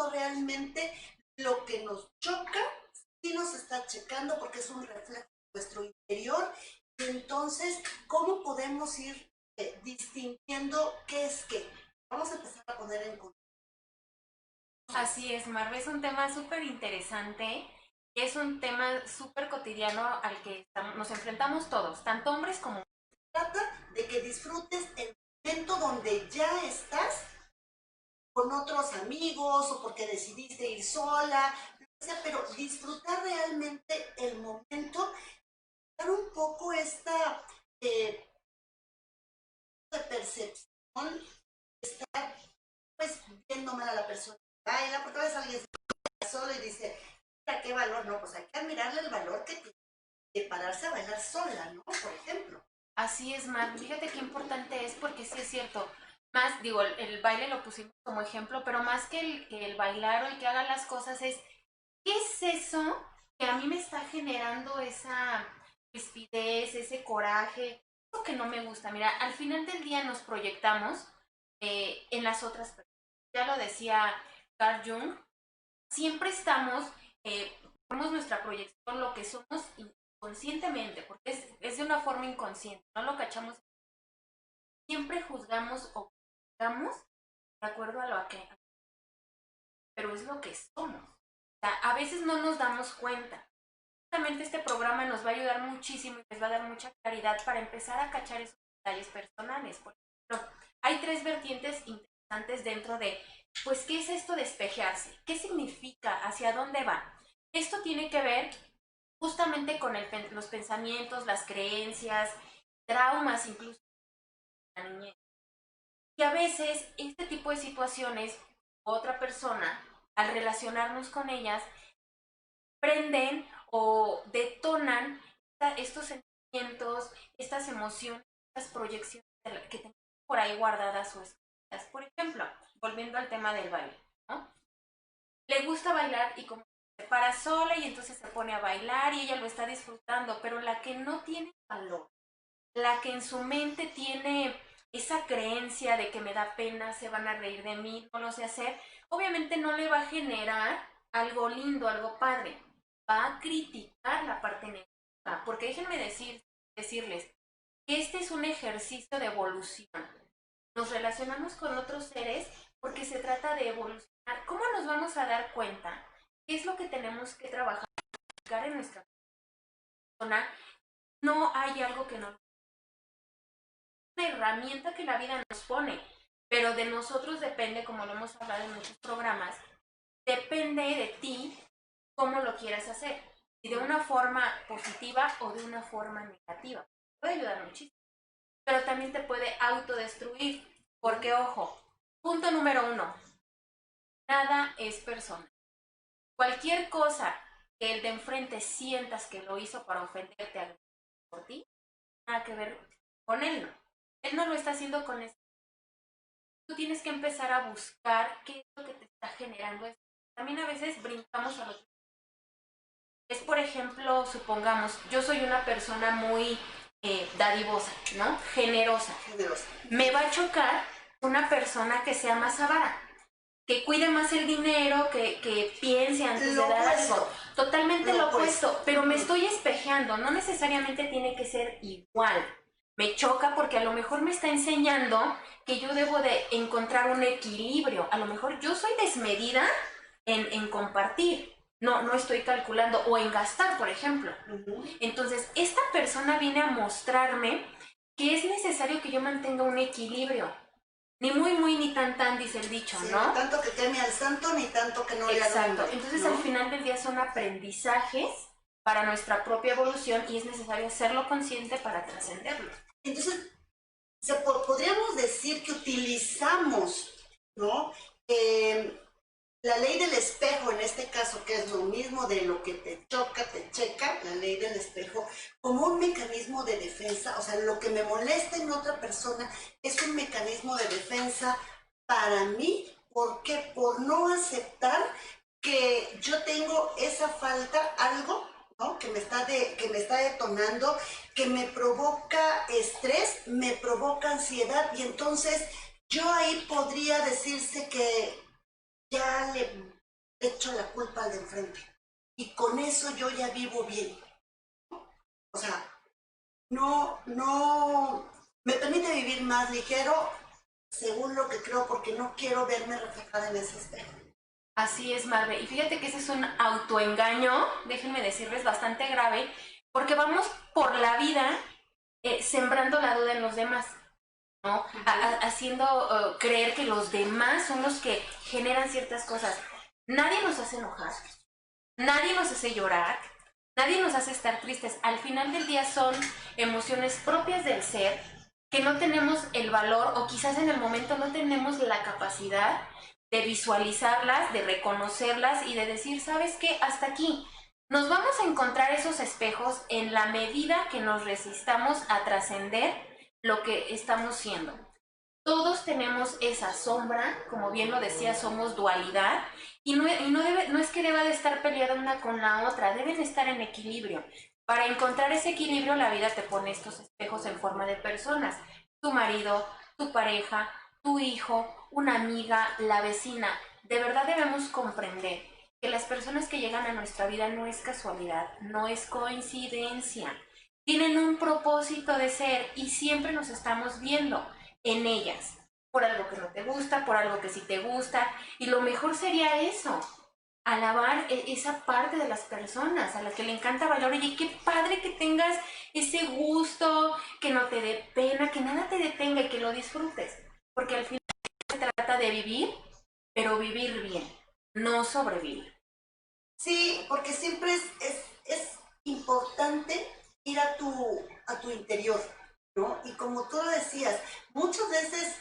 cuando realmente lo que nos choca sí nos está checando porque es un reflejo de nuestro interior. Y entonces, ¿cómo podemos ir distinguiendo qué es qué? Vamos a empezar a poner en contexto. Así es, Marve, es un tema súper interesante y es un tema súper cotidiano al que nos enfrentamos todos, tanto hombres como mujeres. Trata de que disfrutes el momento donde ya estás con otros amigos o porque decidiste ir sola, pero disfrutar realmente el momento, dar un poco esta eh, de percepción, estar pues viendo mal a la persona que baila, porque a veces alguien se solo y dice, mira qué valor, no, pues hay que admirarle el valor que tiene de pararse a bailar sola, ¿no? Por ejemplo. Así es, Mar, fíjate qué importante es porque sí es cierto, más, digo, el baile lo pusimos como ejemplo, pero más que el bailar o el que haga las cosas es, ¿qué es eso que a mí me está generando esa rispidez, ese coraje? Lo que no me gusta, mira, al final del día nos proyectamos en las otras personas. Ya lo decía Carl Jung, siempre estamos, vemos nuestra proyección, lo que somos inconscientemente, porque es de una forma inconsciente, no lo cachamos. Siempre juzgamos o juzgamos de acuerdo a lo que, pero es lo que somos. O sea, a veces no nos damos cuenta. Justamente este programa nos va a ayudar muchísimo y les va a dar mucha claridad para empezar a cachar esos detalles personales. Por ejemplo, hay tres vertientes interesantes dentro de, pues, ¿qué es esto de espejearse? ¿Qué significa? ¿Hacia dónde va? Esto tiene que ver justamente con los pensamientos, las creencias, traumas incluso de la niñez. Y a veces este tipo de situaciones, otra persona, al relacionarnos con ellas, prenden o detonan estos sentimientos, estas emociones, estas proyecciones que tenemos por ahí guardadas o escondidas. Por ejemplo, volviendo al tema del baile, ¿no? Le gusta bailar y como se para sola y entonces se pone a bailar y ella lo está disfrutando, pero la que no tiene valor, la que en su mente tiene esa creencia de que me da pena, se van a reír de mí, no lo sé hacer, obviamente no le va a generar algo lindo, algo padre. Va a criticar la parte negativa, porque déjenme decirles que este es un ejercicio de evolución. Nos relacionamos con otros seres porque se trata de evolucionar. ¿Cómo nos vamos a dar cuenta? ¿Qué es lo que tenemos que trabajar en nuestra persona? No hay algo que no una herramienta que la vida nos pone, pero de nosotros depende, como lo hemos hablado en muchos programas, depende de ti cómo lo quieras hacer, y de una forma positiva o de una forma negativa. Puede ayudar muchísimo, pero también te puede autodestruir, porque ojo, punto número uno, nada es persona. Cualquier cosa que el de enfrente sientas que lo hizo para ofenderte por ti, nada que ver con él, no. Él no lo está haciendo con eso. Tú tienes que empezar a buscar qué es lo que te está generando esto. También a veces brincamos a los... Es, por ejemplo, supongamos, yo soy una persona muy dadivosa, ¿no? Generosa. Generosa. Me va a chocar una persona que sea más avara, que cuide más el dinero, que piense antes de dar algo. Totalmente lo opuesto, pero me estoy espejeando, no necesariamente tiene que ser igual. Me choca porque a lo mejor me está enseñando que yo debo de encontrar un equilibrio. A lo mejor yo soy desmedida en compartir. No estoy calculando o en gastar, por ejemplo. Entonces, esta persona viene a mostrarme que es necesario que yo mantenga un equilibrio. Ni muy, muy, ni tan, tan, dice el dicho, sí, ¿no? Ni tanto que queme al santo, ni tanto que no le alumbre. Exacto. Entonces, ¿no? al final del día son aprendizajes para nuestra propia evolución y es necesario hacerlo consciente para trascenderlo. Entonces, podríamos decir que utilizamos, ¿no? La ley del espejo, en este caso, que es lo mismo de lo que te choca, te checa, la ley del espejo, como un mecanismo de defensa, o sea, lo que me molesta en otra persona es un mecanismo de defensa para mí, ¿por qué? Por no aceptar que yo tengo esa falta, algo, ¿no? Que me está detonando, que me provoca estrés, me provoca ansiedad, y entonces yo ahí podría decirse que ya le echo la culpa al de enfrente. Y con eso yo ya vivo bien. O sea, no me permite vivir más ligero según lo que creo, porque no quiero verme reflejada en ese espejo. Así es, Marve. Y fíjate que ese es un autoengaño, déjenme decirles, bastante grave, porque vamos por la vida sembrando la duda en los demás, ¿no? Haciendo creer que los demás son los que generan ciertas cosas. Nadie nos hace enojar, nadie nos hace llorar, nadie nos hace estar tristes. Al final del día son emociones propias del ser que no tenemos el valor, o quizás en el momento no tenemos la capacidad de visualizarlas, de reconocerlas y de decir, ¿sabes qué? Hasta aquí. Nos vamos a encontrar esos espejos en la medida que nos resistamos a trascender lo que estamos siendo. Todos tenemos esa sombra, como bien lo decía, somos dualidad, y no es que deba de estar peleada una con la otra, deben estar en equilibrio. Para encontrar ese equilibrio, la vida te pone estos espejos en forma de personas. Tu marido, tu pareja, tu hijo, una amiga, la vecina. De verdad debemos comprender que las personas que llegan a nuestra vida no es casualidad, no es coincidencia. Tienen un propósito de ser y siempre nos estamos viendo en ellas, por algo que no te gusta, por algo que sí te gusta, y lo mejor sería eso, alabar esa parte de las personas a las que le encanta bailar. Oye, qué padre que tengas ese gusto, que no te dé pena, que nada te detenga y que lo disfrutes, porque al final se trata de vivir, pero vivir bien, no sobrevivir. Sí, porque siempre es importante ir a tu interior, ¿no? Y como tú lo decías, muchas veces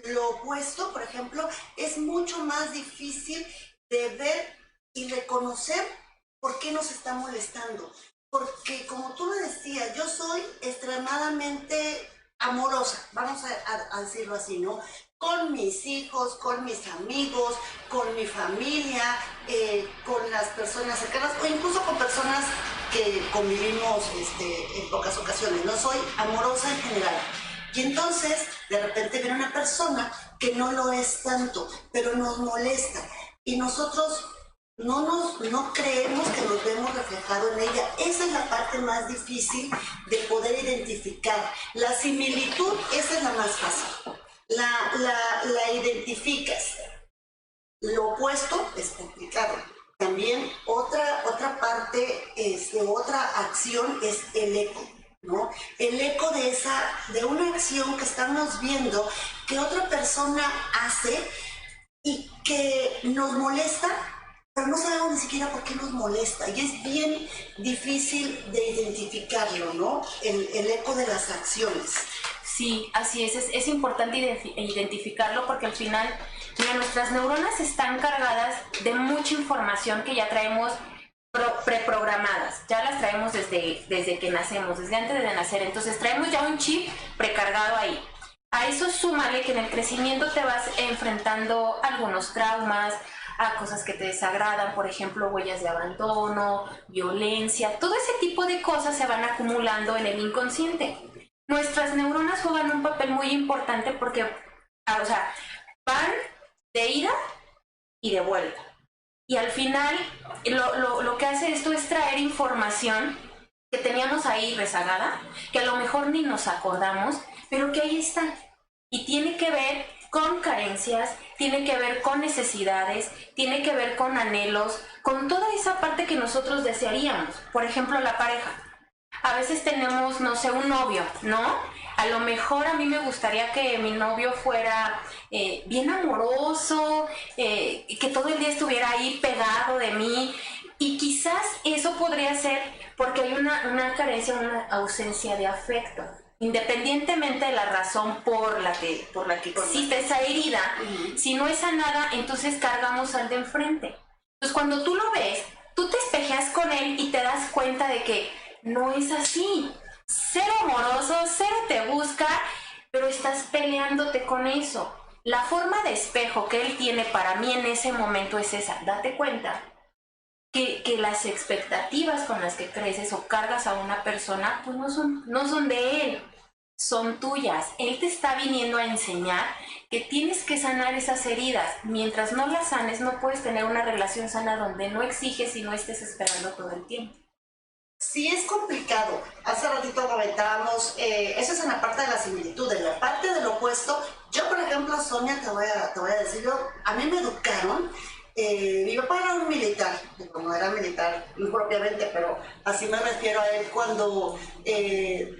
lo opuesto, por ejemplo, es mucho más difícil de ver y reconocer por qué nos está molestando. Porque como tú lo decías, yo soy extremadamente amorosa, vamos a decirlo así, ¿no? Con mis hijos, con mis amigos, con mi familia, con las personas cercanas o incluso con personas que convivimos en pocas ocasiones. No soy amorosa en general. Y entonces, de repente viene una persona que no lo es tanto, pero nos molesta. Y nosotros no creemos que nos vemos reflejado en ella. Esa es la parte más difícil de poder identificar. La similitud, esa es la más fácil. La identificas. Lo opuesto es complicado. También otra parte, otra acción es el eco, ¿no? El eco de una acción que estamos viendo que otra persona hace y que nos molesta, pero no sabemos ni siquiera por qué nos molesta. Y es bien difícil de identificarlo, ¿no? El eco de las acciones. Sí, así es importante identificarlo, porque al final, mira, nuestras neuronas están cargadas de mucha información que ya traemos preprogramadas, ya las traemos desde que nacemos, desde antes de nacer. Entonces traemos ya un chip precargado ahí. A eso súmale que en el crecimiento te vas enfrentando algunos traumas, a cosas que te desagradan, por ejemplo, huellas de abandono, violencia, todo ese tipo de cosas se van acumulando en el inconsciente. Nuestras neuronas juegan un papel muy importante porque, o sea, van de ida y de vuelta. Y al final, lo que hace esto es traer información que teníamos ahí rezagada, que a lo mejor ni nos acordamos, pero que ahí está. Y tiene que ver con carencias, tiene que ver con necesidades, tiene que ver con anhelos, con toda esa parte que nosotros desearíamos. Por ejemplo, la pareja. A veces tenemos, no sé, un novio, ¿no? A lo mejor a mí me gustaría que mi novio fuera bien amoroso, que todo el día estuviera ahí pegado de mí, y quizás eso podría ser porque hay una carencia, una ausencia de afecto. Independientemente de la razón por la que existe esa herida, si no es sanada, entonces cargamos al de enfrente. Entonces cuando tú lo ves, tú te espejeas con él y te das cuenta de que no es así. Cero amoroso, cero te busca, pero estás peleándote con eso. La forma de espejo que él tiene para mí en ese momento es esa. Date cuenta que las expectativas con las que creces o cargas a una persona, pues no son de él, son tuyas. Él te está viniendo a enseñar que tienes que sanar esas heridas. Mientras no las sanes, no puedes tener una relación sana donde no exiges y no estés esperando todo el tiempo. Sí, es complicado. Hace ratito comentábamos, eso es en la parte de la similitud. En la parte del opuesto, yo, por ejemplo, Sonia, te voy a decir, a mí me educaron. Mi papá era un militar, no era militar propiamente, pero así me refiero a él cuando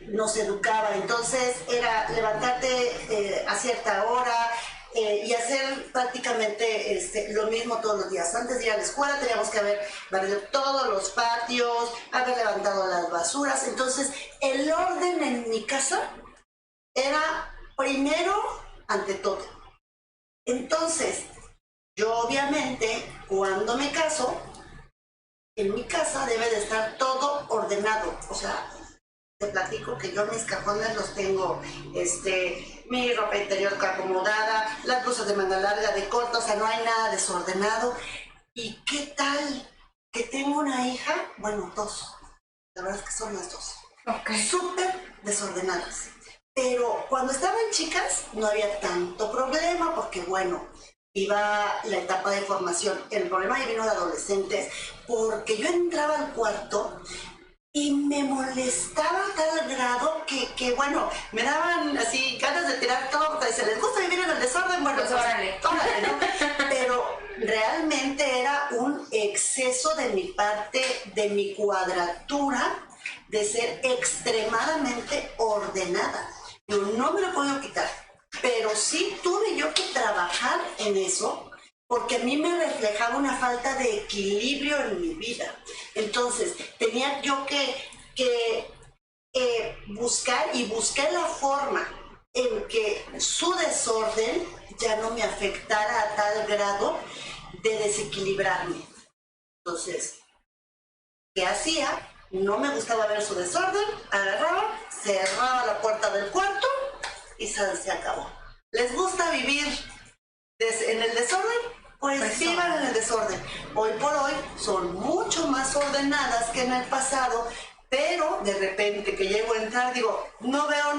nos educaba. Entonces era levantarte a cierta hora y hacer prácticamente lo mismo todos los días. Antes de ir a la escuela teníamos que haber barrido todos los patios, haber levantado las basuras. Entonces el orden en mi casa era primero ante todo. Entonces, yo obviamente, cuando me caso, en mi casa debe de estar todo ordenado. O sea, te platico que yo mis cajones los tengo, mi ropa interior acomodada, las blusas de manga larga, de corta, o sea, no hay nada desordenado. ¿Y qué tal que tengo una hija? Bueno, dos. La verdad es que son las dos. Okay. Súper desordenadas. Pero cuando estaban chicas no había tanto problema porque, bueno, iba la etapa de formación. El problema ya vino de adolescentes porque yo entraba al cuarto y me molestaba a tal grado que bueno, me daban así ganas de tirar todo, porque se les gusta vivir en el desorden, bueno, pues órale, ¿no? Pero realmente era un exceso de mi parte, de mi cuadratura, de ser extremadamente ordenada. Yo no me lo puedo quitar, pero sí tuve yo que trabajar en eso, porque a mí me reflejaba una falta de equilibrio en mi vida. Entonces, tenía yo que buscar, y busqué la forma en que su desorden ya no me afectara a tal grado de desequilibrarme. Entonces, ¿qué hacía? No me gustaba ver su desorden, agarraba, cerraba la puerta del cuarto y se acabó. ¿Les gusta vivir en el desorden? Pues vivan en el desorden. Hoy por hoy son mucho más ordenadas que en el pasado, pero de repente que llego a entrar digo, no veo,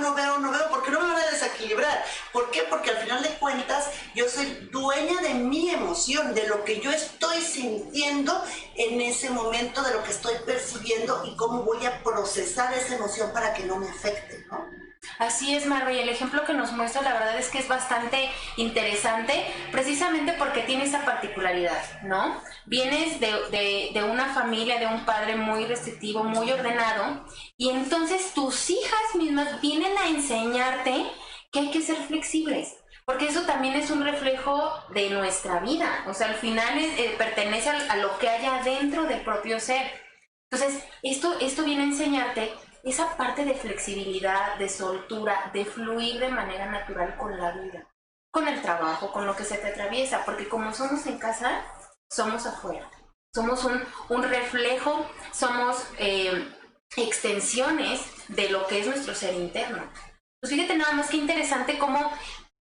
porque no me van a desequilibrar. ¿Por qué? Porque al final de cuentas yo soy dueña de mi emoción, de lo que yo estoy sintiendo en ese momento, de lo que estoy percibiendo y cómo voy a procesar esa emoción para que no me afecte, ¿no? Así es, Marva, y el ejemplo que nos muestra la verdad es que es bastante interesante, precisamente porque tiene esa particularidad, ¿no? Vienes de una familia, de un padre muy restrictivo, muy ordenado, y entonces tus hijas mismas vienen a enseñarte que hay que ser flexibles, porque eso también es un reflejo de nuestra vida, o sea, al final pertenece a lo que hay adentro del propio ser. Entonces, esto viene a enseñarte esa parte de flexibilidad, de soltura, de fluir de manera natural con la vida, con el trabajo, con lo que se te atraviesa, porque como somos en casa, somos afuera. Somos un reflejo, somos extensiones de lo que es nuestro ser interno. Pues fíjate nada más que interesante cómo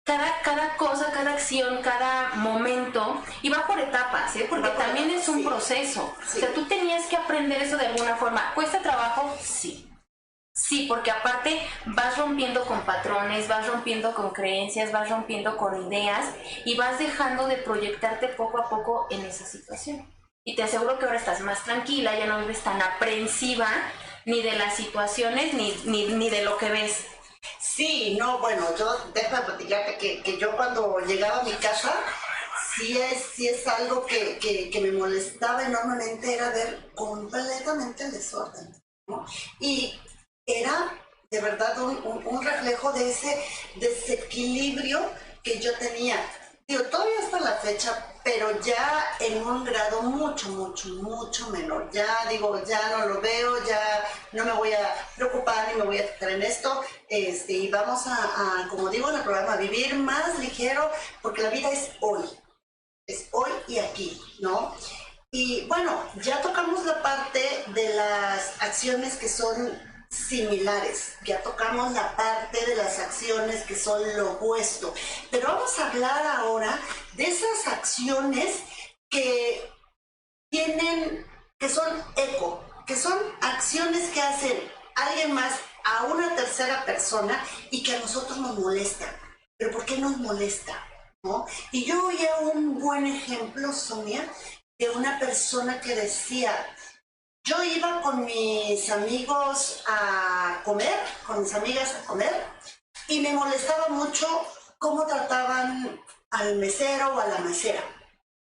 cada cosa, cada acción, cada momento, y va por etapas, ¿eh? Porque también es un proceso. Sí. O sea, tú tenías que aprender eso de alguna forma. ¿Cuesta trabajo? Sí. Sí, porque aparte vas rompiendo con patrones, vas rompiendo con creencias, vas rompiendo con ideas y vas dejando de proyectarte poco a poco en esa situación. Y te aseguro que ahora estás más tranquila, ya no vives tan aprensiva ni de las situaciones ni de lo que ves. Sí, no, bueno, yo déjame platicarte que yo cuando llegaba a mi casa, sí es algo que me molestaba enormemente, era ver completamente el desorden, ¿no? Y era de verdad un reflejo de ese desequilibrio que yo tenía. Digo, todavía hasta la fecha, pero ya en un grado mucho menor. Ya digo, ya no lo veo, ya no me voy a preocupar ni me voy a fijar en esto. Y vamos a, como digo en el programa, vivir más ligero, porque la vida es hoy y aquí, ¿no? Y bueno, ya tocamos la parte de las acciones que son similares, ya tocamos la parte de las acciones que son lo opuesto, pero vamos a hablar ahora de esas acciones que son eco, que son acciones que hacen alguien más a una tercera persona y que a nosotros nos molesta. ¿Pero por qué nos molesta? ¿No? Y yo oía un buen ejemplo, Sonia, de una persona que decía, yo iba con mis amigos a comer, con mis amigas a comer, y me molestaba mucho cómo trataban al mesero o a la mesera,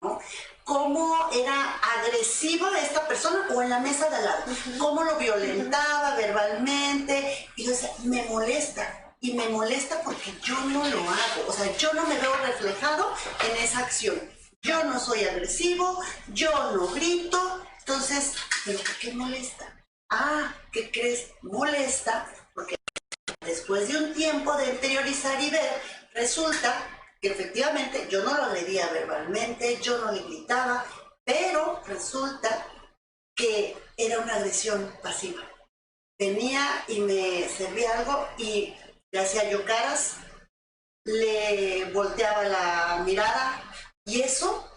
¿no? Cómo era agresiva esta persona o en la mesa de al lado, cómo lo violentaba verbalmente, y yo decía, me molesta. Y me molesta porque yo no lo hago, o sea, yo no me veo reflejado en esa acción. Yo no soy agresivo, yo no grito, entonces, ¿pero por qué molesta? Ah, ¿qué crees? Molesta porque después de un tiempo de interiorizar y ver, resulta que efectivamente yo no lo agredía verbalmente, yo no le gritaba, pero resulta que era una agresión pasiva. Venía y me servía algo y le hacía yo caras, le volteaba la mirada y eso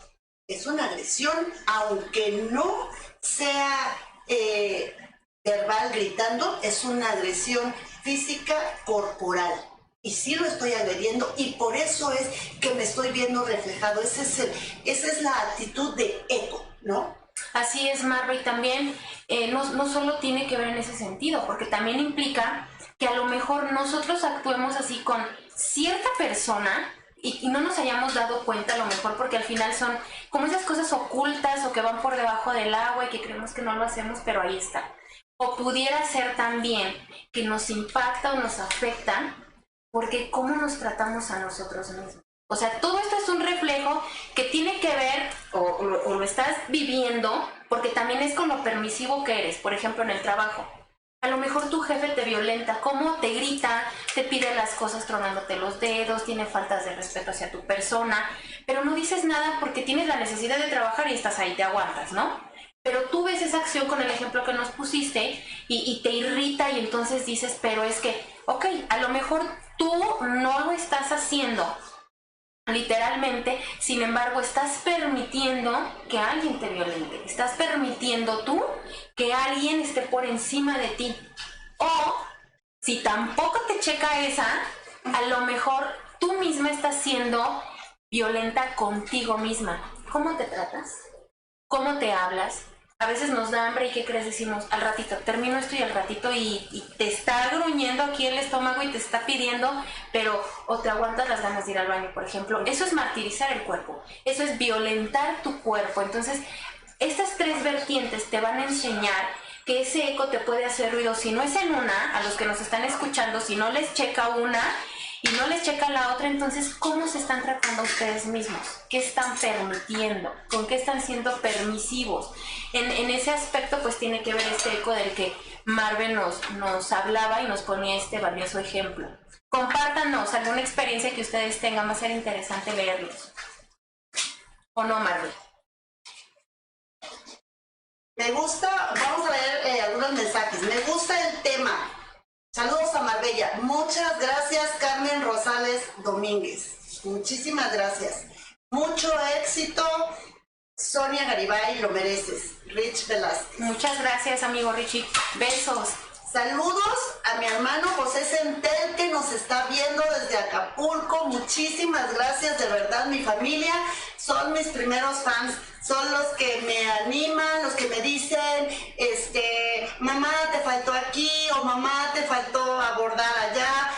es una agresión, aunque no sea verbal gritando, es una agresión física corporal. Y sí lo estoy agrediendo y por eso es que me estoy viendo reflejado. Esa es la actitud de ego, ¿no? Así es, Marva, y también no solo tiene que ver en ese sentido, porque también implica que a lo mejor nosotros actuemos así con cierta persona y no nos hayamos dado cuenta a lo mejor porque al final son como esas cosas ocultas o que van por debajo del agua y que creemos que no lo hacemos, pero ahí está. O pudiera ser también que nos impacta o nos afecta porque cómo nos tratamos a nosotros mismos. O sea, todo esto es un reflejo que tiene que ver, o lo estás viviendo, porque también es con lo permisivo que eres. Por ejemplo, en el trabajo. A lo mejor tu jefe te violenta, cómo te grita, te pide las cosas tronándote los dedos, tiene faltas de respeto hacia tu persona, pero no dices nada porque tienes la necesidad de trabajar y estás ahí, te aguantas, ¿no? Pero tú ves esa acción con el ejemplo que nos pusiste y te irrita y entonces dices, pero es que, ok, a lo mejor tú no lo estás haciendo literalmente, sin embargo, estás permitiendo que alguien te violente, estás permitiendo tú que alguien esté por encima de ti. O, si tampoco te checa esa, a lo mejor tú misma estás siendo violenta contigo misma. ¿Cómo te tratas? ¿Cómo te hablas? A veces nos da hambre y ¿qué crees? Decimos, al ratito, termino esto y al ratito y te está gruñendo aquí el estómago y te está pidiendo, pero o te aguantas las ganas de ir al baño, por ejemplo. Eso es martirizar el cuerpo, eso es violentar tu cuerpo. Entonces, estas tres vertientes te van a enseñar que ese eco te puede hacer ruido. Si no es en una, a los que nos están escuchando, si no les checa una y no les checa la otra, entonces, ¿cómo se están tratando ustedes mismos? ¿Qué están permitiendo? ¿Con qué están siendo permisivos? En ese aspecto, pues, tiene que ver este eco del que Marve nos hablaba y nos ponía este valioso ejemplo. Compártanos alguna experiencia que ustedes tengan, va a ser interesante leerlos. ¿O no, Marve? Me gusta, vamos a leer algunos mensajes. Me gusta el tema. Saludos a Marbella. Muchas gracias, Carmen Rosales Domínguez. Muchísimas gracias. Mucho éxito, Sonia Garibay, lo mereces. Rich Velázquez. Muchas gracias, amigo Richie. Besos. Saludos a mi hermano José Centel, que nos está viendo desde Acapulco. Muchísimas gracias, de verdad, mi familia son mis primeros fans. Son los que me animan, los que me dicen, mamá, te faltó aquí, o mamá, te faltó abordar allá,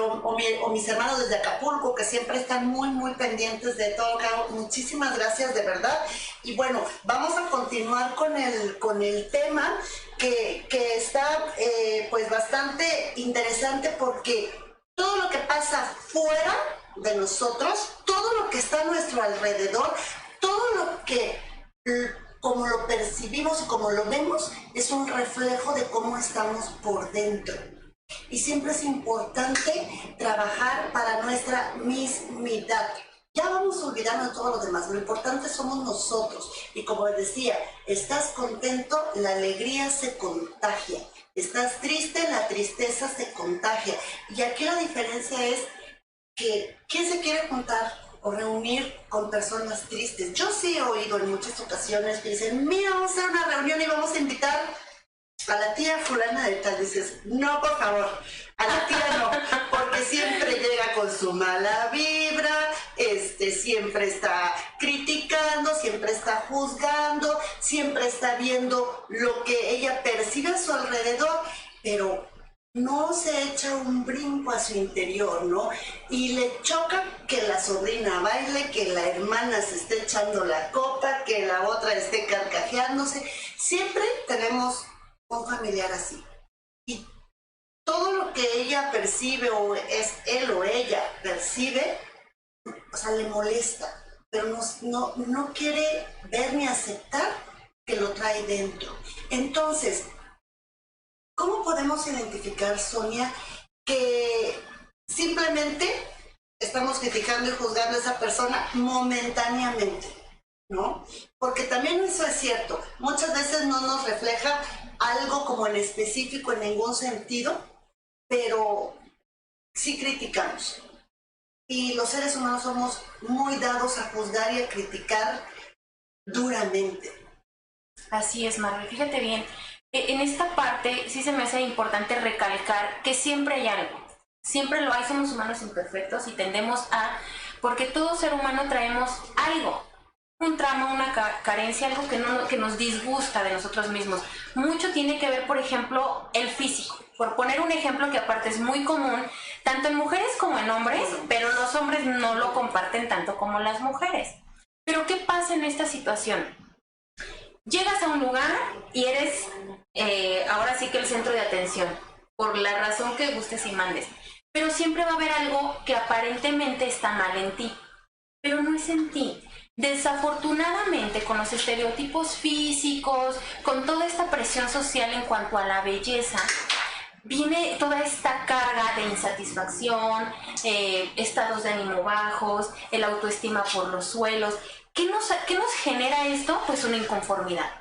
o mis hermanos desde Acapulco, que siempre están muy, muy pendientes de todo. Muchísimas gracias, de verdad. Y bueno, vamos a continuar con el tema que está pues bastante interesante, porque todo lo que pasa fuera de nosotros, todo lo que está a nuestro alrededor, todo lo que, como lo percibimos y como lo vemos, es un reflejo de cómo estamos por dentro. Y siempre es importante trabajar para nuestra mismidad. Ya vamos a olvidarnos de todo lo demás, lo importante somos nosotros. Y como les decía, estás contento, la alegría se contagia. Estás triste, la tristeza se contagia. Y aquí la diferencia es que ¿quién se quiere juntar o reunir con personas tristes? Yo sí he oído en muchas ocasiones que dicen, mira, vamos a hacer una reunión y vamos a invitar a la tía fulana de tal, dices, no, por favor, a la tía no, porque siempre llega con su mala vibra, siempre está criticando, siempre está juzgando, siempre está viendo lo que ella percibe a su alrededor, pero no se echa un brinco a su interior, ¿no? Y le choca que la sobrina baile, que la hermana se esté echando la copa, que la otra esté carcajeándose. Siempre tenemos un familiar así. Y todo lo que ella percibe, o es él o ella percibe, o sea, le molesta, pero no quiere ver ni aceptar que lo trae dentro. Entonces, ¿cómo podemos identificar, Sonia, que simplemente estamos criticando y juzgando a esa persona momentáneamente, ¿no? Porque también eso es cierto. Muchas veces no nos refleja algo como en específico en ningún sentido, pero sí criticamos. Y los seres humanos somos muy dados a juzgar y a criticar duramente. Así es, Marvel. Fíjate bien. En esta parte sí se me hace importante recalcar que siempre hay algo. Siempre lo hay, somos humanos imperfectos y tendemos a... Porque todo ser humano traemos algo. Un trauma, una carencia, algo que nos disgusta de nosotros mismos. Mucho tiene que ver, por ejemplo, el físico. Por poner un ejemplo que aparte es muy común, tanto en mujeres como en hombres, pero los hombres no lo comparten tanto como las mujeres. Pero ¿qué pasa en esta situación? Llegas a un lugar y eres ahora sí que el centro de atención, por la razón que gustes y mandes. Pero siempre va a haber algo que aparentemente está mal en ti, pero no es en ti. Desafortunadamente, con los estereotipos físicos, con toda esta presión social en cuanto a la belleza, viene toda esta carga de insatisfacción, estados de ánimo bajos, el autoestima por los suelos. ¿Qué nos genera esto? Pues una inconformidad.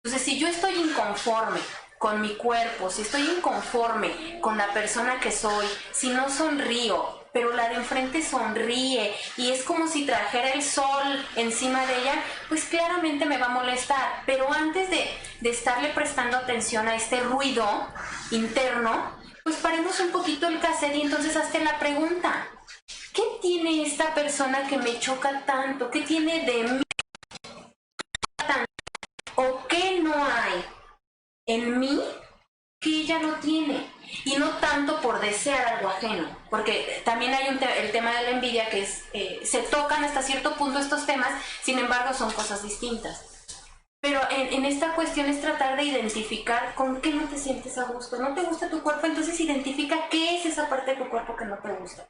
Entonces, si yo estoy inconforme con mi cuerpo, si estoy inconforme con la persona que soy, si no sonrío, pero la de enfrente sonríe y es como si trajera el sol encima de ella, pues claramente me va a molestar. Pero antes de estarle prestando atención a este ruido interno, pues paremos un poquito el cassette y entonces hazte la pregunta. ¿Qué tiene esta persona que me choca tanto? ¿Qué tiene de mí tanto? ¿O qué no hay en mí que ella no tiene? Y no tanto por desear algo ajeno, porque también hay el tema de la envidia que es, se tocan hasta cierto punto estos temas, sin embargo son cosas distintas. Pero en esta cuestión es tratar de identificar con qué no te sientes a gusto. ¿No te gusta tu cuerpo? Entonces identifica qué es esa parte de tu cuerpo que no te gusta.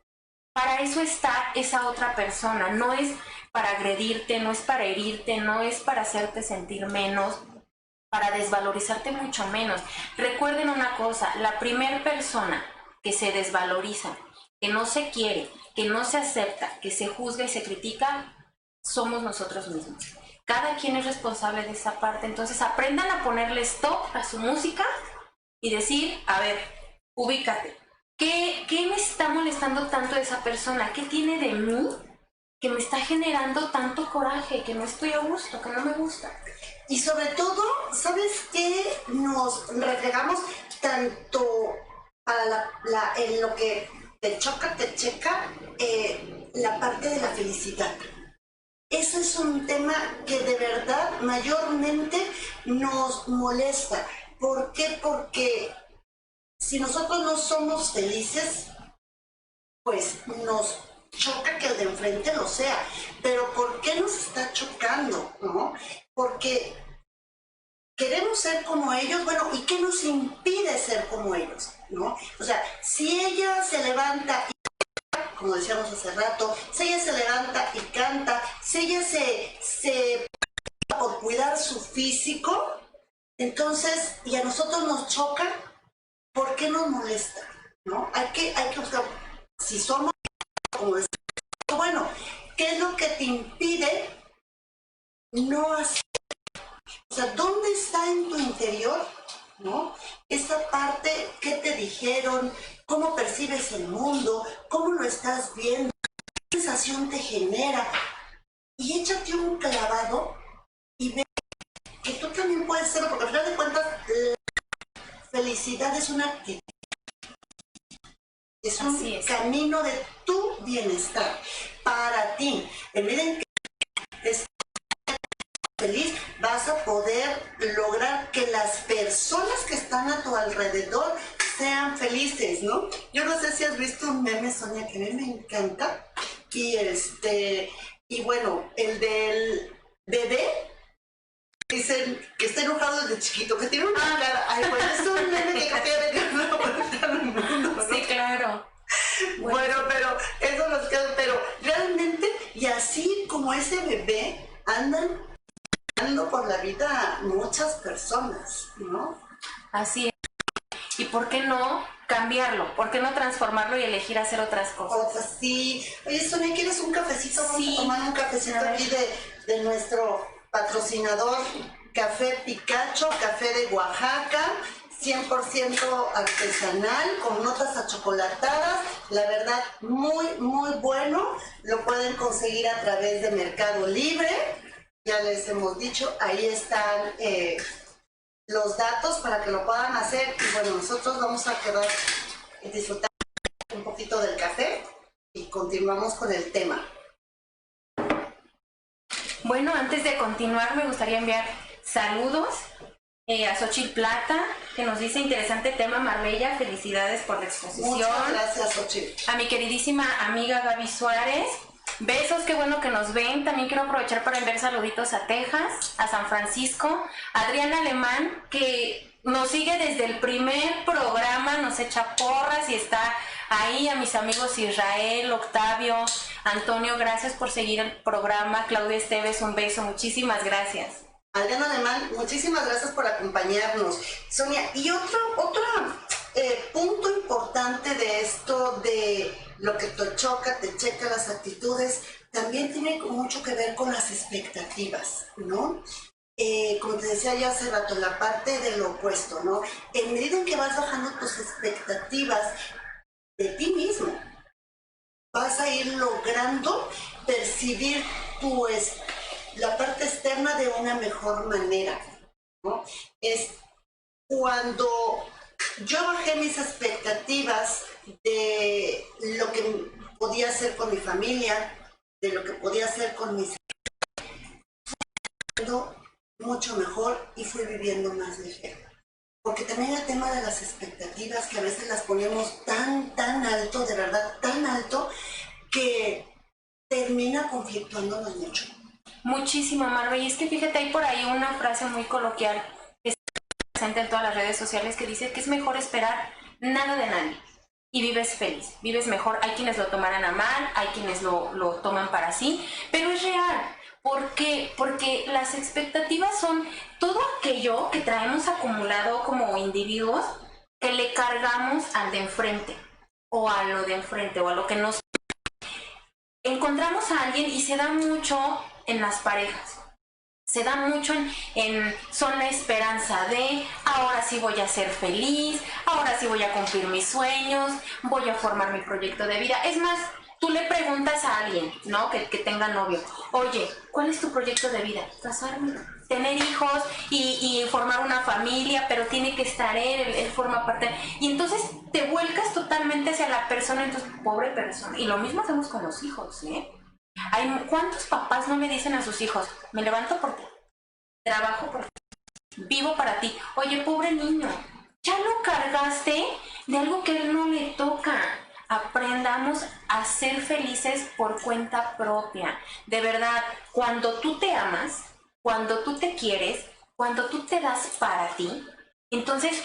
Para eso está esa otra persona, no es para agredirte, no es para herirte, no es para hacerte sentir menos, para desvalorizarte mucho menos. Recuerden una cosa, la primera persona que se desvaloriza, que no se quiere, que no se acepta, que se juzga y se critica, somos nosotros mismos. Cada quien es responsable de esa parte, entonces aprendan a ponerle stop a su música y decir, a ver, ubícate. ¿Qué me está molestando tanto de esa persona? ¿Qué tiene de mí que me está generando tanto coraje, que no estoy a gusto, que no me gusta? Y sobre todo, ¿sabes qué? Nos reflejamos tanto en lo que te choca, te checa, la parte de la felicidad. Eso es un tema que de verdad mayormente nos molesta. ¿Por qué? Porque si nosotros no somos felices, pues nos choca que el de enfrente lo sea. Pero ¿por qué nos está chocando? ¿No? Porque queremos ser como ellos, bueno, ¿y qué nos impide ser como ellos? ¿No? O sea, si ella se levanta y, como decíamos hace rato, si ella se levanta y canta, si ella se por cuidar su físico, entonces, y a nosotros nos choca, ¿por qué nos molesta? ¿No? Hay que buscar, si somos, como decía, bueno, ¿qué es lo que te impide no hacer? O sea, ¿dónde está en tu interior, ¿no? Esa parte, ¿qué te dijeron? ¿Cómo percibes el mundo? ¿Cómo lo estás viendo? ¿Qué sensación te genera? Y échate un clavado y ve que tú también puedes ser, porque al final de cuentas felicidad es una actitud, es un camino de tu bienestar para ti. En medida en que estés feliz, vas a poder lograr que las personas que están a tu alrededor sean felices, ¿no? Yo no sé si has visto un meme, Sonia, que a mí me encanta, y bueno, el del bebé, dicen que está enojado desde chiquito, que tiene una cara. Ay, bueno, es un meme que creo que no lo puede estar en el mundo, ¿no? Sí, claro. Bueno, pero eso nos queda, pero realmente, y así como ese bebé, andan por la vida muchas personas, ¿no? Así es. ¿Y por qué no cambiarlo? ¿Por qué no transformarlo y elegir hacer otras cosas? Sí. Oye, Sonia, ¿quieres un cafecito? Vamos a tomar un cafecito aquí de nuestro patrocinador, Café Picacho, café de Oaxaca, 100% artesanal, con notas achocolatadas. La verdad, muy, muy bueno. Lo pueden conseguir a través de Mercado Libre. Ya les hemos dicho, ahí están los datos para que lo puedan hacer. Y bueno, nosotros vamos a quedar y disfrutar un poquito del café y continuamos con el tema. Bueno, antes de continuar me gustaría enviar saludos a Xochitl Plata, que nos dice interesante tema, Marbella, felicidades por la exposición. Muchas gracias, Xochitl. A mi queridísima amiga Gaby Suárez, besos, qué bueno que nos ven. También quiero aprovechar para enviar saluditos a Texas, a San Francisco, a Adriana Alemán, que nos sigue desde el primer programa, nos echa porras y está ahí. A mis amigos Israel, Octavio, Antonio, gracias por seguir el programa. Claudia Esteves, un beso, muchísimas gracias. Adriana Alemán, muchísimas gracias por acompañarnos. Sonia, y otro punto importante de esto, de lo que te choca, te checa las actitudes, también tiene mucho que ver con las expectativas, ¿no? Como te decía yo hace rato, la parte de lo opuesto, ¿no? En medida en que vas bajando tus expectativas de ti mismo, vas a ir logrando percibir la parte externa de una mejor manera, ¿no? Es cuando yo bajé mis expectativas de lo que podía hacer con mi familia, de lo que podía hacer con mis mucho mejor y fui viviendo más ligero. Porque también el tema de las expectativas, que a veces las ponemos tan alto, de verdad, tan alto, que termina conflictuándonos mucho. Muchísimo, Marve. Y es que fíjate, hay por ahí una frase muy coloquial que está presente en todas las redes sociales que dice que es mejor esperar nada de nadie y vives feliz, vives mejor. Hay quienes lo tomarán a mal, hay quienes lo toman para sí, pero es real. ¿Por qué? Porque las expectativas son todo aquello que traemos acumulado como individuos que le cargamos al de enfrente o a lo de enfrente o a lo que nos... Encontramos a alguien y se da mucho en las parejas. Se da mucho son la esperanza de ahora sí voy a ser feliz, ahora sí voy a cumplir mis sueños, voy a formar mi proyecto de vida. Es más, tú le preguntas a alguien, ¿no? Que tenga novio, oye, ¿cuál es tu proyecto de vida? Casarme, tener hijos y formar una familia, pero tiene que estar él forma parte. Y entonces te vuelcas totalmente hacia la persona, entonces, pobre persona. Y lo mismo hacemos con los hijos, ¿eh? ¿Cuántos papás no le dicen a sus hijos, me levanto por ti, trabajo por ti, vivo para ti? Oye, pobre niño, ya lo cargaste de algo que a él no le toca. Aprendamos a ser felices por cuenta propia. De verdad, cuando tú te amas, cuando tú te quieres, cuando tú te das para ti, entonces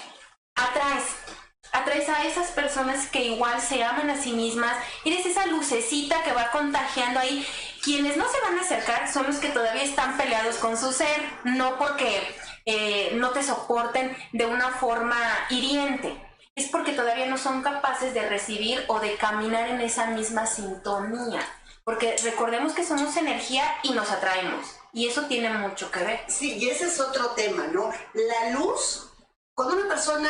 atraes a esas personas que igual se aman a sí mismas. Eres esa lucecita que va contagiando ahí. Quienes no se van a acercar son los que todavía están peleados con su ser, no porque no te soporten de una forma hiriente. Es porque todavía no son capaces de recibir o de caminar en esa misma sintonía. Porque recordemos que somos energía y nos atraemos. Y eso tiene mucho que ver. Sí, y ese es otro tema, ¿no? La luz, cuando una persona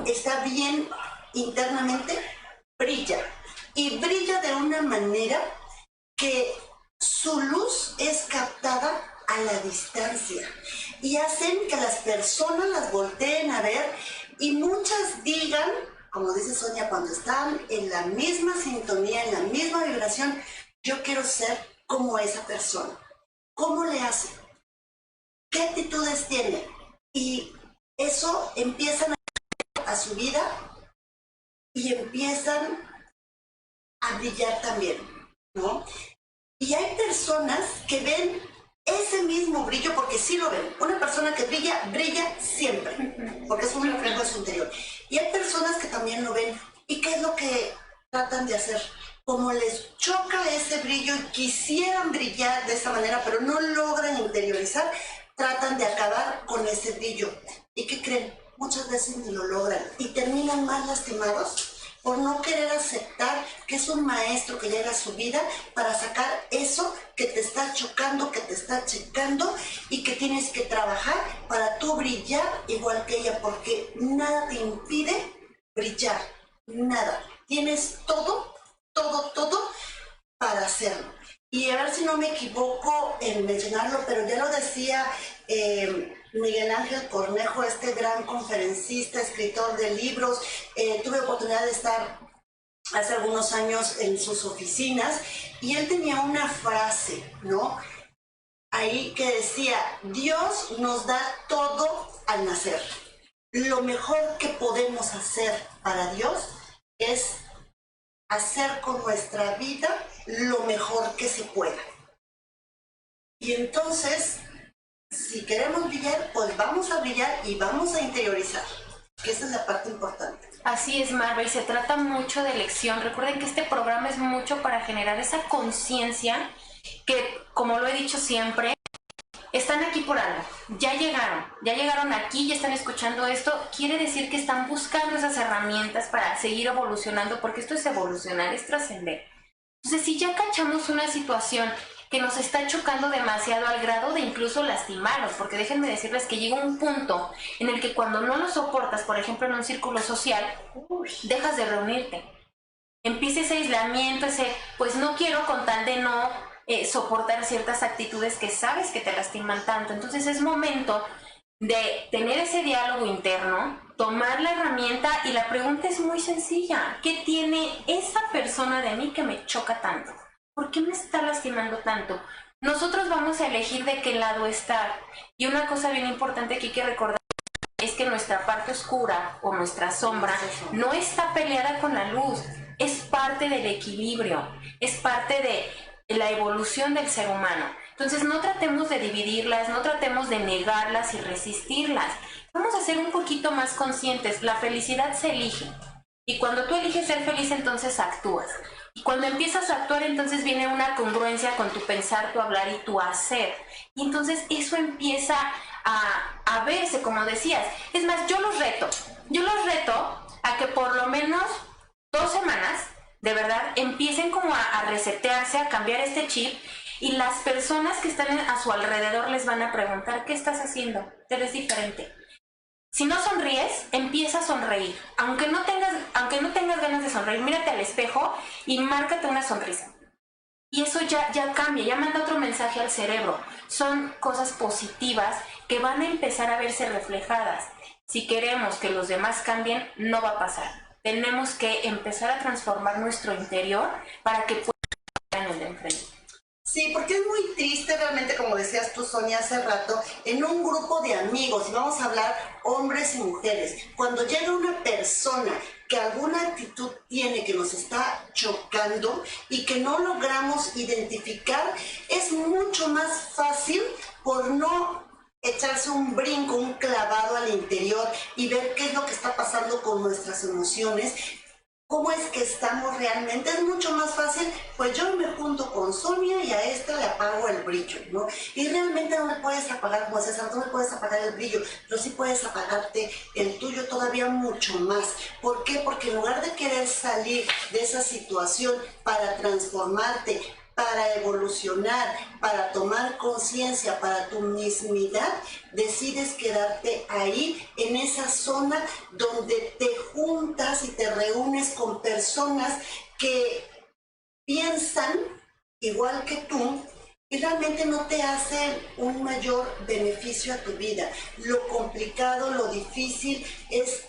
está bien internamente, brilla. Y brilla de una manera que su luz es captada a la distancia. Y hacen que las personas las volteen a ver Y muchas digan, como dice Sonia, cuando están en la misma sintonía, en la misma vibración, yo quiero ser como esa persona. ¿Cómo le hace? ¿Qué actitudes tiene? Y eso empiezan a su vida y empiezan a brillar también, ¿no? Y hay personas que ven ese mismo brillo, porque sí lo ven. Una persona que brilla, brilla siempre, porque es un reflejo de su interior. Y hay personas que también lo ven. ¿Y qué es lo que tratan de hacer? Como les choca ese brillo y quisieran brillar de esa manera, pero no logran interiorizar, tratan de acabar con ese brillo. ¿Y qué creen? Muchas veces ni lo logran y terminan más lastimados por no querer aceptar que es un maestro que llega a su vida para sacar eso que te está chocando, que te está checando y que tienes que trabajar para tú brillar igual que ella, porque nada te impide brillar, nada. Tienes todo, todo, todo para hacerlo. Y a ver si no me equivoco en mencionarlo, pero ya lo decía Miguel Ángel Cornejo, este gran conferencista, escritor de libros. Tuve oportunidad de estar hace algunos años en sus oficinas y él tenía una frase, ¿no? Ahí que decía, Dios nos da todo al nacer. Lo mejor que podemos hacer para Dios es hacer con nuestra vida lo mejor que se pueda. Y entonces, si queremos brillar, pues vamos a brillar y vamos a interiorizar, que esa es la parte importante. Así es, Marva, y se trata mucho de elección. Recuerden que este programa es mucho para generar esa conciencia que, como lo he dicho siempre, están aquí por algo, ya llegaron aquí, ya están escuchando esto, quiere decir que están buscando esas herramientas para seguir evolucionando, porque esto es evolucionar, es trascender. Entonces, si ya cachamos una situación que nos está chocando demasiado al grado de incluso lastimarnos, porque déjenme decirles que llega un punto en el que cuando no lo soportas, por ejemplo en un círculo social, dejas de reunirte. Empieza ese aislamiento, pues no quiero con tal de no soportar ciertas actitudes que sabes que te lastiman tanto. Entonces es momento de tener ese diálogo interno, tomar la herramienta y la pregunta es muy sencilla. ¿Qué tiene esa persona de mí que me choca tanto? ¿Por qué me está lastimando tanto? Nosotros vamos a elegir de qué lado estar. Y una cosa bien importante que hay que recordar es que nuestra parte oscura o nuestra sombra no está peleada con la luz, es parte del equilibrio, es parte de la evolución del ser humano. Entonces no tratemos de dividirlas, no tratemos de negarlas y resistirlas. Vamos a ser un poquito más conscientes. La felicidad se elige. Y cuando tú eliges ser feliz, entonces actúas. Y cuando empiezas a actuar, entonces viene una congruencia con tu pensar, tu hablar y tu hacer. Y entonces eso empieza a verse, como decías. Es más, yo los reto a que por lo menos 2 semanas, de verdad, empiecen como a resetearse, a cambiar este chip. Y las personas que están a su alrededor les van a preguntar, ¿qué estás haciendo? Te ves diferente. Si no sonríes, empieza a sonreír. Aunque no tengas ganas de sonreír, mírate al espejo y márcate una sonrisa. Y eso ya cambia, ya manda otro mensaje al cerebro. Son cosas positivas que van a empezar a verse reflejadas. Si queremos que los demás cambien, no va a pasar. Tenemos que empezar a transformar nuestro interior para que puedan en el de enfrente. Sí, porque es muy triste realmente, como decías tú, Sonia, hace rato, en un grupo de amigos, y vamos a hablar hombres y mujeres, cuando llega una persona que alguna actitud tiene que nos está chocando y que no logramos identificar, es mucho más fácil por no echarse un brinco, un clavado al interior y ver qué es lo que está pasando con nuestras emociones. ¿Cómo es que estamos realmente? Es mucho más fácil, pues yo me junto con Sonia y a esta le apago el brillo, ¿no? Y realmente no le puedes apagar, como César, no le puedes apagar el brillo, pero sí puedes apagarte el tuyo todavía mucho más. ¿Por qué? Porque en lugar de querer salir de esa situación para transformarte, para evolucionar, para tomar conciencia, para tu mismidad, decides quedarte ahí, en esa zona donde te juntas y te reúnes con personas que piensan igual que tú y realmente no te hacen un mayor beneficio a tu vida. Lo complicado, lo difícil es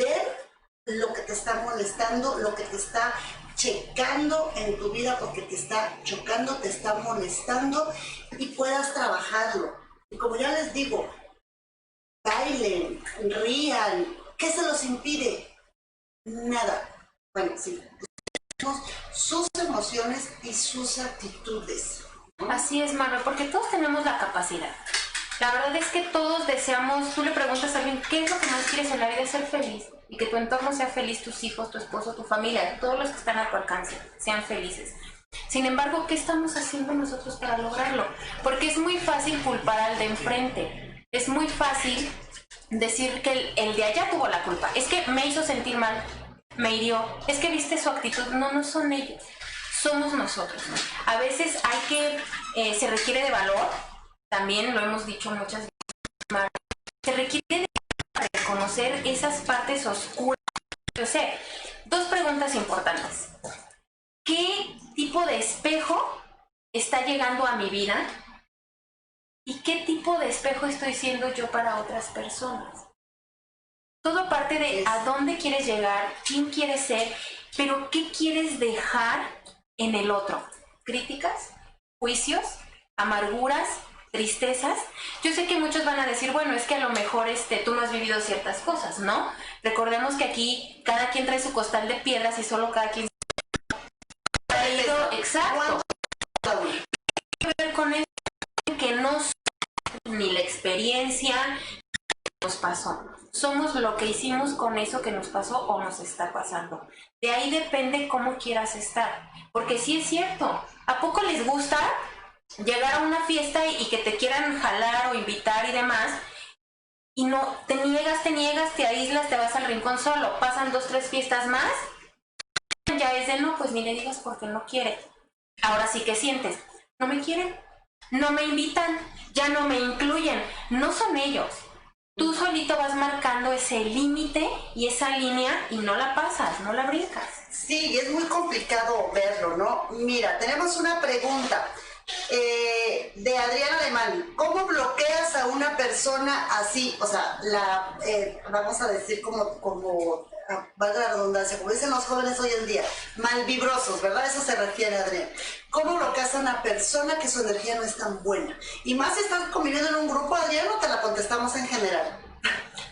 ver lo que te está molestando, lo que te está checando en tu vida porque te está chocando, te está molestando y puedas trabajarlo. Y como ya les digo, bailen, rían. ¿Qué se los impide? Nada. Bueno, sí. Sus emociones y sus actitudes. Así es, Marlo, porque todos tenemos la capacidad. La verdad es que todos deseamos, tú le preguntas a alguien, ¿qué es lo que más quieres en la vida? Ser feliz. Y que tu entorno sea feliz, tus hijos, tu esposo, tu familia, todos los que están a tu alcance, sean felices. Sin embargo, ¿qué estamos haciendo nosotros para lograrlo? Porque es muy fácil culpar al de enfrente. Es muy fácil decir que el de allá tuvo la culpa. Es que me hizo sentir mal, me hirió. Es que viste su actitud. No, no son ellos. Somos nosotros. A veces hay que, se requiere de valor. También lo hemos dicho muchas veces. Se requiere de reconocer esas partes oscuras. Yo sé, dos preguntas importantes. ¿Qué tipo de espejo está llegando a mi vida? ¿Y qué tipo de espejo estoy siendo yo para otras personas? Todo parte de a dónde quieres llegar, quién quieres ser, pero qué quieres dejar en el otro. ¿Críticas? ¿Juicios? ¿Amarguras? ¿Tristezas? Yo sé que muchos van a decir, bueno, es que a lo mejor tú no has vivido ciertas cosas, ¿no? Recordemos que aquí cada quien trae su costal de piedras y solo cada quien ha leído. Exacto. Tiene que ver con eso que no ni la experiencia nos pasó. Somos lo que hicimos con eso que nos pasó o nos está pasando. De ahí depende cómo quieras estar. Porque sí es cierto, ¿a poco les gusta llegar a una fiesta y que te quieran jalar o invitar y demás? Y no, te niegas, te aíslas, te vas al rincón solo. Pasan 2, 3 fiestas más. Ya es de no, pues ni le digas porque no quiere. Ahora sí que sientes, no me quieren, no me invitan, ya no me incluyen. No son ellos. Tú solito vas marcando ese límite y esa línea y no la pasas, no la brincas. Sí, es muy complicado verlo, ¿no? Mira, tenemos una pregunta de Adriana Alemán. ¿Cómo bloqueas a una persona así? O sea, vamos a decir valga la redundancia, como dicen los jóvenes hoy en día, malvibrosos, ¿verdad? Eso se refiere, Adrián. ¿Cómo bloqueas a una persona que su energía no es tan buena? Y más si estás conviviendo en un grupo, Adrián, o te la contestamos en general.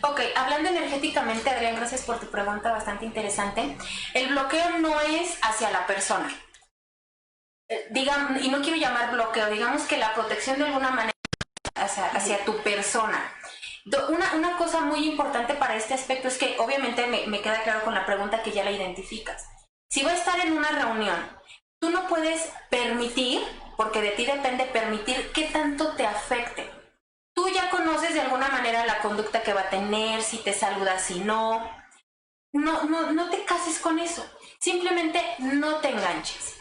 Ok, hablando energéticamente, Adrián, gracias por tu pregunta bastante interesante. El bloqueo no es hacia la persona. Y no quiero llamar bloqueo, digamos que la protección de alguna manera hacia tu persona. Una cosa muy importante para este aspecto es que obviamente me queda claro con la pregunta que ya la identificas. Si voy a estar en una reunión, tú no puedes permitir, porque de ti depende permitir qué tanto te afecte. Tú ya conoces de alguna manera la conducta que va a tener, si te saluda, si no. No te cases con eso. Simplemente no te enganches.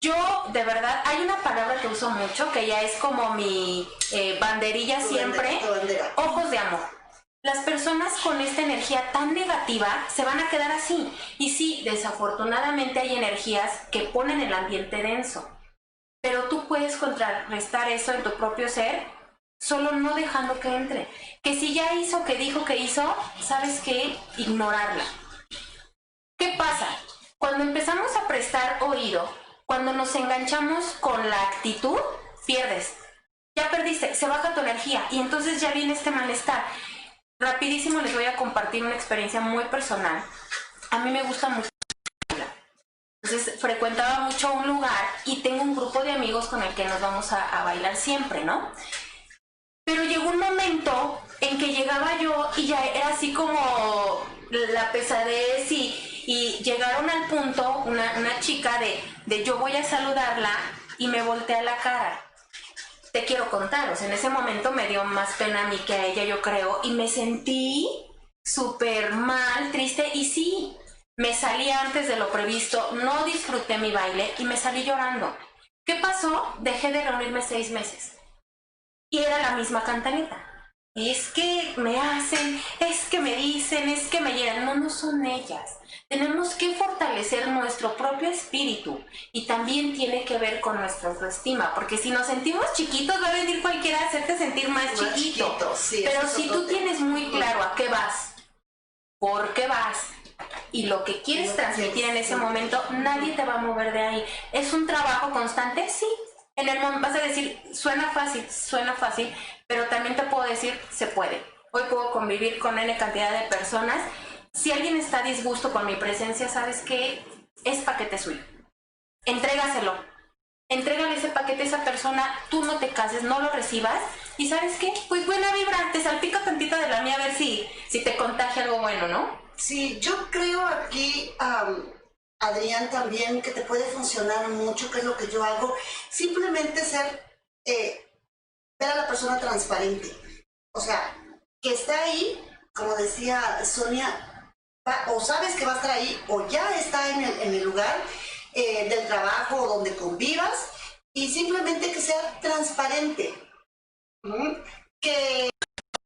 Yo, de verdad, hay una palabra que uso mucho, que ya es como mi banderilla siempre, ojos de amor. Las personas con esta energía tan negativa se van a quedar así. Y sí, desafortunadamente hay energías que ponen el ambiente denso. Pero tú puedes contrarrestar eso en tu propio ser, solo no dejando que entre. Que si ya hizo, que dijo que hizo, ¿sabes qué? Ignorarla. ¿Qué pasa? Cuando empezamos a prestar oído, cuando nos enganchamos con la actitud, pierdes. Ya perdiste, se baja tu energía y entonces ya viene este malestar. Rapidísimo les voy a compartir una experiencia muy personal. A mí me gusta mucho. Entonces frecuentaba mucho un lugar y tengo un grupo de amigos con el que nos vamos a bailar siempre, ¿no? Pero llegó un momento en que llegaba yo y ya era así como la pesadez y llegaron al punto una chica de yo voy a saludarla y me voltea la cara. Te quiero contar, o sea, en ese momento me dio más pena a mí que a ella, yo creo, y me sentí súper mal, triste, y sí, me salí antes de lo previsto, no disfruté mi baile y me salí llorando. ¿Qué pasó? Dejé de reunirme 6 meses. Y era la misma cantaleta. Es que me hacen, es que me dicen, es que me llenan. No, no son ellas. Tenemos que fortalecer nuestro propio espíritu y también tiene que ver con nuestra autoestima, porque si nos sentimos chiquitos va a venir cualquiera a hacerte sentir más chiquito. Sí, pero si tú tienes muy claro a qué vas, por qué vas y lo que quieres transmitir en ese momento, nadie te va a mover de ahí. ¿Es un trabajo constante? Sí. En el momento vas a decir, suena fácil, pero también te puedo decir, se puede. Hoy puedo convivir con N cantidad de personas. Si alguien está a disgusto con mi presencia, ¿sabes qué? Es paquete suyo. Entrégaselo. Entrégale ese paquete a esa persona, tú no te cases, no lo recibas. ¿Y sabes qué? Pues buena vibra, te salpico tantito de la mía a ver si te contagia algo bueno, ¿no? Sí, yo creo aquí, Adrián, también que te puede funcionar mucho, que es lo que yo hago, simplemente ver a la persona transparente. O sea, que está ahí, como decía Sonia, o sabes que va a estar ahí, o ya está en el lugar del trabajo o donde convivas, y simplemente que sea transparente. Que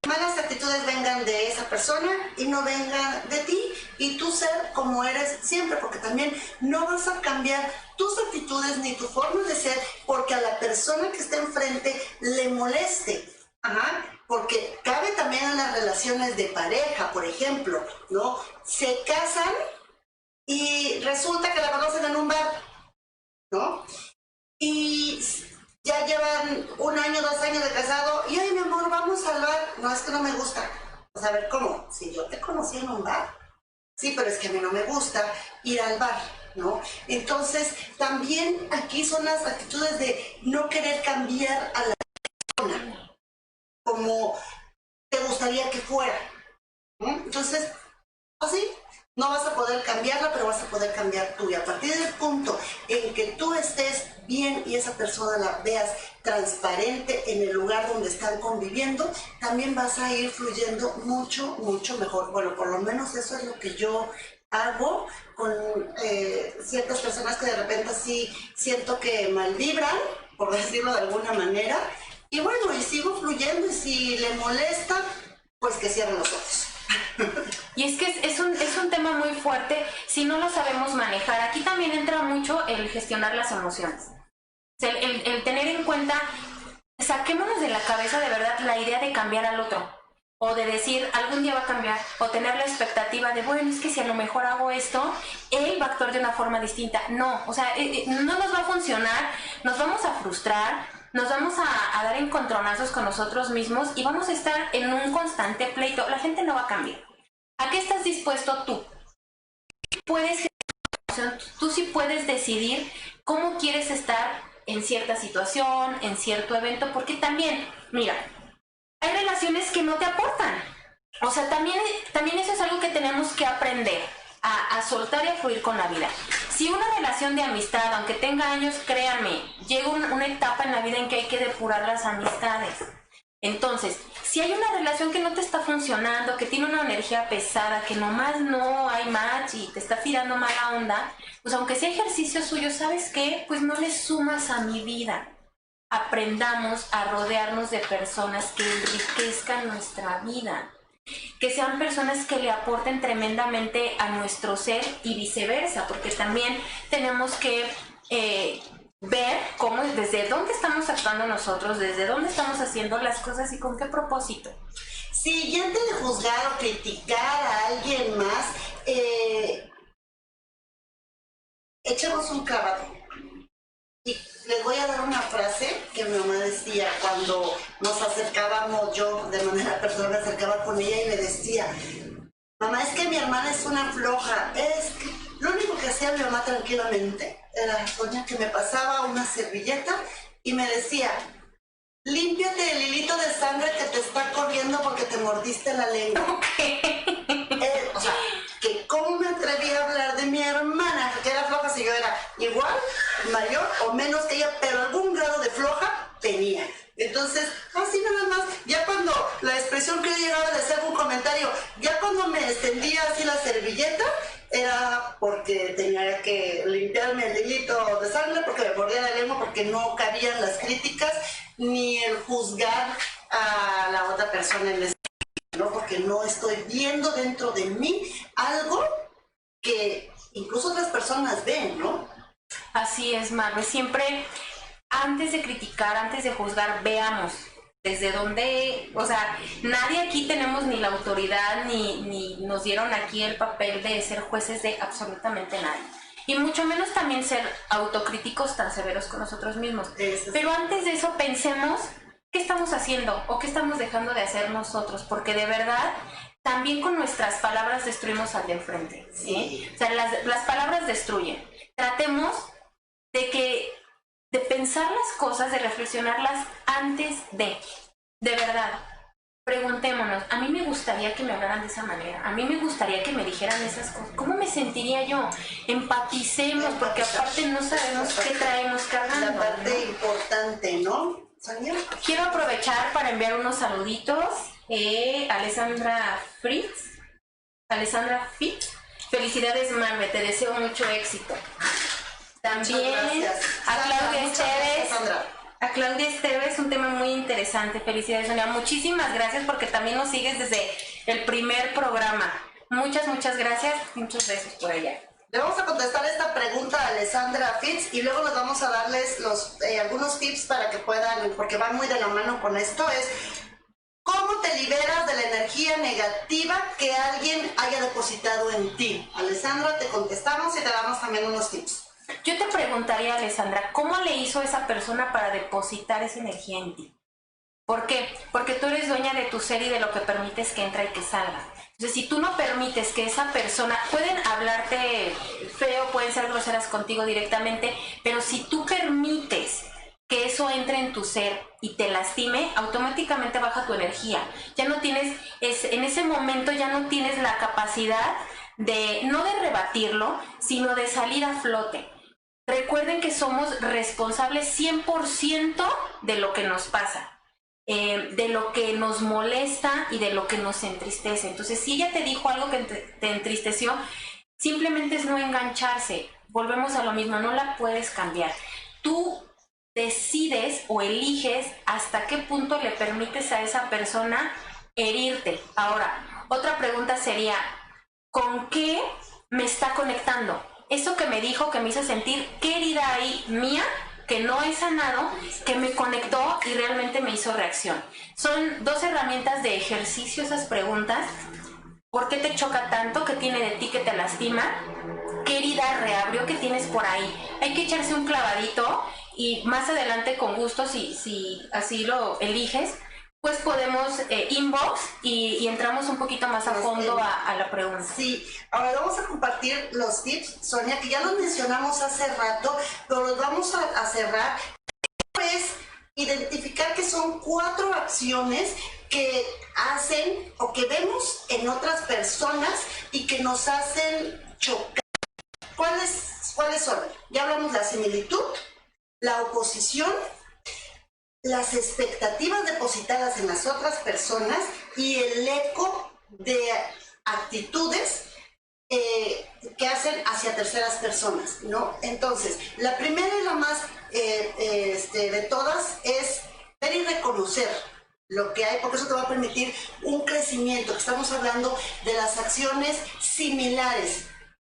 malas actitudes vengan de esa persona y no vengan de ti, y tú ser como eres siempre, porque también no vas a cambiar tus actitudes ni tu forma de ser porque a la persona que está enfrente le moleste. Porque cabe también en las relaciones de pareja, por ejemplo, ¿no? Se casan y resulta que la conocen en un bar, ¿no? Y ya llevan 1 año, 2 años de casado, y ay, mi amor, vamos al bar. No, es que no me gusta. O sea, a ver, ¿cómo? Si yo te conocí en un bar. Sí, pero es que a mí no me gusta ir al bar, ¿no? Entonces, también aquí son las actitudes de no querer cambiar a la persona como te gustaría que fuera, ¿no? Entonces, así, no vas a poder cambiarla, pero vas a poder cambiar tú. Y a partir del punto en que tú estés bien y esa persona la veas transparente en el lugar donde están conviviendo, también vas a ir fluyendo mucho, mucho mejor. Bueno, por lo menos eso es lo que yo hago con ciertas personas que de repente sí siento que malvibran, por decirlo de alguna manera. Y bueno, y sigo fluyendo, y si le molesta, pues que cierren los ojos. Y es que es un tema muy fuerte si no lo sabemos manejar. Aquí también entra mucho el gestionar las emociones. O sea, el tener en cuenta, saquémonos de la cabeza de verdad la idea de cambiar al otro. O de decir, algún día va a cambiar. O tener la expectativa de, bueno, es que si a lo mejor hago esto, él va a actuar de una forma distinta. No, o sea, no nos va a funcionar, nos vamos a frustrar, nos vamos a dar encontronazos con nosotros mismos y vamos a estar en un constante pleito. La gente no va a cambiar. ¿A qué estás dispuesto tú? Tú sí puedes decidir cómo quieres estar en cierta situación, en cierto evento, porque también, mira, hay relaciones que no te aportan. O sea, también eso es algo que tenemos que aprender a soltar y a fluir con la vida. Si una relación de amistad, aunque tenga años, créanme, llega una etapa en la vida en que hay que depurar las amistades. Entonces, si hay una relación que no te está funcionando, que tiene una energía pesada, que nomás no hay match y te está tirando mala onda, pues aunque sea ejercicio suyo, ¿sabes qué? Pues no le sumas a mi vida. Aprendamos a rodearnos de personas que enriquezcan nuestra vida, que sean personas que le aporten tremendamente a nuestro ser y viceversa, porque también tenemos que ver cómo, desde dónde estamos actuando nosotros, desde dónde estamos haciendo las cosas y con qué propósito. Sí, y antes de juzgar o criticar a alguien más, echemos un clavado. Y les voy a dar una frase que mi mamá decía cuando nos acercábamos, yo de manera personal me acercaba con ella y me decía, mamá, es que mi hermana es una floja. Es que lo único que hacía mi mamá tranquilamente era, doña, que me pasaba una servilleta y me decía, límpiate el hilito de sangre que te está corriendo porque te mordiste la lengua. O sea, que cómo me atreví a hablar de mi hermana, que era floja, si yo era igual, mayor o menos que ella, pero algún grado de floja tenía. Entonces, así nada más, ya cuando la expresión que yo llegaba de hacer un comentario, ya cuando me extendía así la servilleta, era porque tenía que limpiarme el hilito de sangre, porque me mordía la lengua, porque no cabían las críticas, ni el juzgar a la otra persona en ese, ¿no? Porque no estoy viendo dentro de mí algo que incluso otras personas ven, ¿no? Así es, Marve. Siempre, antes de criticar, antes de juzgar, veamos desde donde, o sea, nadie aquí tenemos ni la autoridad ni nos dieron aquí el papel de ser jueces de absolutamente nadie. Y mucho menos también ser autocríticos tan severos con nosotros mismos. Pero antes de eso pensemos qué estamos haciendo o qué estamos dejando de hacer nosotros, porque de verdad también con nuestras palabras destruimos al de enfrente, ¿sí? O sea, las palabras destruyen. Tratemos de pensar las cosas, de reflexionarlas antes de verdad. Preguntémonos, a mí me gustaría que me hablaran de esa manera, a mí me gustaría que me dijeran esas cosas, ¿cómo me sentiría yo? Empaticemos, porque aparte no sabemos qué traemos cargando. La parte importante, ¿no, Sonia? Quiero aprovechar para enviar unos saluditos. Alessandra Fitz, felicidades, Marve, te deseo mucho éxito. También a Claudia Esteves. A Claudia Esteves, un tema muy interesante. Felicidades, Sonia. Muchísimas gracias porque también nos sigues desde el primer programa. Muchas gracias. Muchos besos por allá. Le vamos a contestar esta pregunta a Alessandra Fitz y luego les vamos a darles algunos tips para que puedan, porque van muy de la mano con esto. ¿Cómo te liberas de la energía negativa que alguien haya depositado en ti? Alessandra, te contestamos y te damos también unos tips. Yo te preguntaría, Alessandra, ¿cómo le hizo esa persona para depositar esa energía en ti? ¿Por qué? Porque tú eres dueña de tu ser y de lo que permites que entre y que salga. Entonces, si tú no permites que esa persona, pueden hablarte feo, pueden ser groseras contigo directamente, pero si tú permites que eso entre en tu ser y te lastime, automáticamente baja tu energía. Ya no tienes, en ese momento ya no tienes la capacidad no de rebatirlo, sino de salir a flote. Recuerden que somos responsables 100% de lo que nos pasa, de lo que nos molesta y de lo que nos entristece. Entonces, si ella te dijo algo que te entristeció, simplemente es no engancharse. Volvemos a lo mismo, no la puedes cambiar. Tú decides o eliges hasta qué punto le permites a esa persona herirte. Ahora, otra pregunta sería, ¿con qué me está conectando? Eso que me dijo, que me hizo sentir, ¿qué herida hay mía que no he sanado, que me conectó y realmente me hizo reacción? Son 2 herramientas de ejercicio esas preguntas. ¿Por qué te choca tanto? ¿Qué tiene de ti que te lastima? ¿Qué herida reabrió que tienes por ahí? Hay que echarse un clavadito y más adelante con gusto, si así lo eliges, pues podemos inbox y entramos un poquito más a fondo a la pregunta. Sí, ahora vamos a compartir los tips, Sonia, que ya los mencionamos hace rato, pero los vamos a cerrar. Es identificar que son 4 acciones que hacen o que vemos en otras personas y que nos hacen chocar. ¿Cuáles son? Ya hablamos de la similitud, la oposición, las expectativas depositadas en las otras personas y el eco de actitudes que hacen hacia terceras personas, ¿no? Entonces, la primera y la más de todas es ver y reconocer lo que hay, porque eso te va a permitir un crecimiento. Estamos hablando de las acciones similares.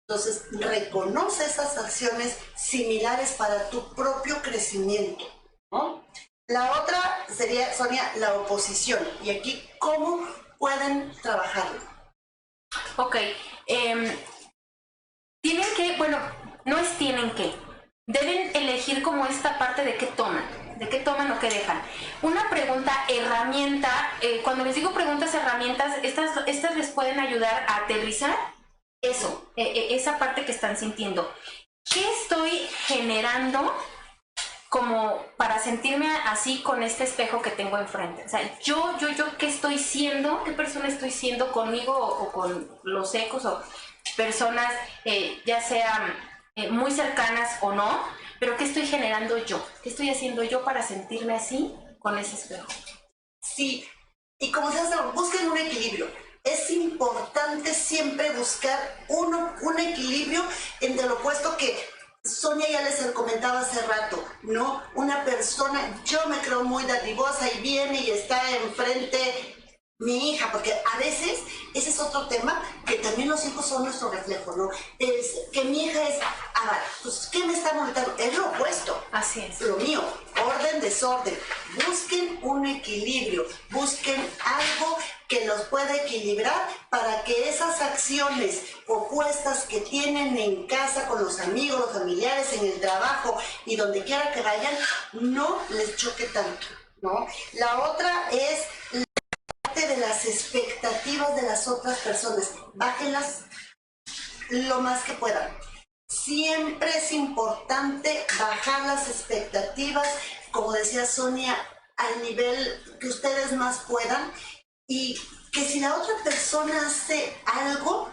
Entonces, reconoce esas acciones similares para tu propio crecimiento, ¿no? La otra sería, Sonia, la oposición. Y aquí, ¿cómo pueden trabajarlo? Ok. Tienen que, bueno, no es tienen que. Deben elegir como esta parte de qué toman o qué dejan. Una pregunta, herramienta, cuando les digo preguntas, herramientas, estas les pueden ayudar a aterrizar eso, esa parte que están sintiendo. ¿Qué estoy generando como para sentirme así con este espejo que tengo enfrente? O sea, yo, ¿qué estoy siendo? ¿Qué persona estoy siendo conmigo o con los ecos o personas, ya sean muy cercanas o no? Pero ¿qué estoy generando yo? ¿Qué estoy haciendo yo para sentirme así con ese espejo? Sí, y como se hace, busquen un equilibrio. Es importante siempre buscar un equilibrio entre lo opuesto que Sonia ya les comentaba hace rato, ¿no? Una persona, yo me creo muy dadivosa y viene y está enfrente mi hija, porque a veces Ese es otro tema, que también los hijos son nuestro reflejo, ¿no? Es que mi hija es, pues, ¿qué me está molestando? Es lo opuesto. Así es. Lo mío, orden, desorden. Busquen un equilibrio, busquen algo que los pueda equilibrar para que esas acciones opuestas que tienen en casa con los amigos, los familiares, en el trabajo y donde quiera que vayan, no les choque tanto, ¿no? La otra es la parte de las expectativas de las otras personas. Bájenlas lo más que puedan. Siempre es importante bajar las expectativas, como decía Sonia, al nivel que ustedes más puedan, y que si la otra persona hace algo,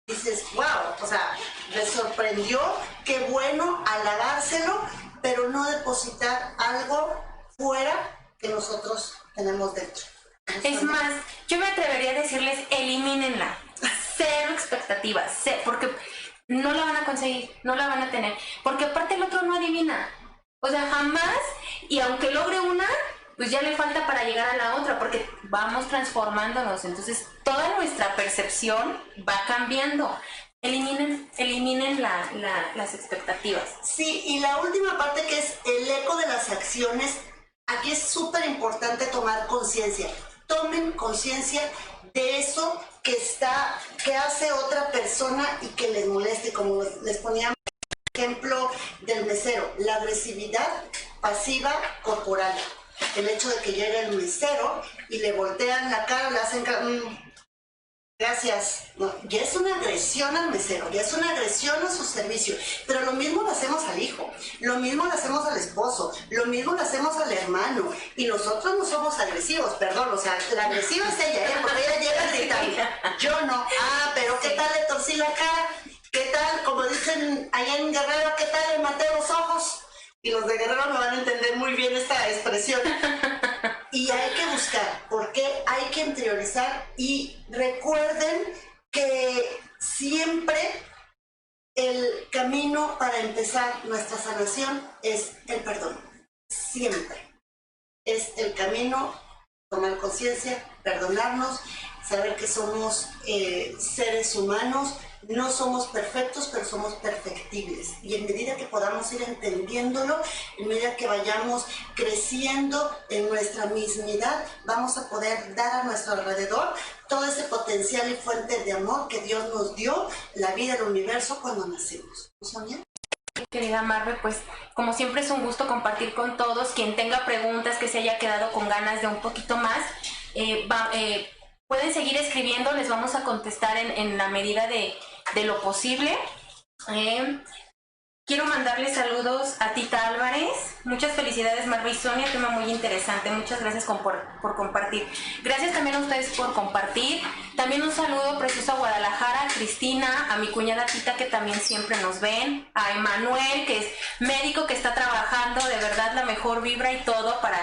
dices, wow, o sea, me sorprendió, qué bueno, halagárselo, pero no depositar algo fuera que nosotros tenemos dentro. Es más, yo me atrevería a decirles, elimínenla. Cero expectativas, porque no la van a conseguir, no la van a tener, porque aparte el otro no adivina, o sea, jamás, y aunque logre una, pues ya le falta para llegar a la otra, porque vamos transformándonos, entonces toda nuestra percepción va cambiando. Eliminen las expectativas. Sí, y la última parte, que es el eco de las acciones, aquí es súper importante tomar conciencia. Tomen conciencia de eso que hace otra persona y que les moleste, como les poníamos el ejemplo del mesero, la agresividad pasiva corporal. El hecho de que llegue el mesero y le voltean la cara, le hacen gracias, no, ya es una agresión al mesero, ya es una agresión a su servicio, pero lo mismo lo hacemos al hijo, lo mismo lo hacemos al esposo, lo mismo lo hacemos al hermano, y nosotros no somos agresivos, perdón, o sea, la agresiva es ella, porque ella llega gritando, yo no, pero ¿qué tal le torcí la cara? ¿Qué tal, como dicen allá en Guerrero, qué tal le maté los ojos? Y los de Guerrero me van a entender muy bien esta expresión. Y hay que buscar, porque hay que interiorizar, y recuerden que siempre el camino para empezar nuestra sanación es el perdón. Siempre. Es el camino, tomar conciencia, perdonarnos, saber que somos seres humanos, no somos perfectos, pero somos perfectibles. Y en medida que podamos ir entendiéndolo, en medida que vayamos creciendo en nuestra mismidad, vamos a poder dar a nuestro alrededor todo ese potencial y fuente de amor que Dios nos dio, la vida, el universo, cuando nacimos. ¿No, Sonia? Querida Marve, pues como siempre es un gusto compartir con todos. Quien tenga preguntas, que se haya quedado con ganas de un poquito más, pueden seguir escribiendo, les vamos a contestar en la medida de lo posible. Quiero mandarles saludos a Tita Álvarez. Muchas felicidades, Marve y Sonia, tema muy interesante. Muchas gracias por compartir. Gracias también a ustedes por compartir. También un saludo precioso a Guadalajara, a Cristina, a mi cuñada Tita, que también siempre nos ven, a Emanuel, que es médico, que está trabajando, de verdad la mejor vibra y todo para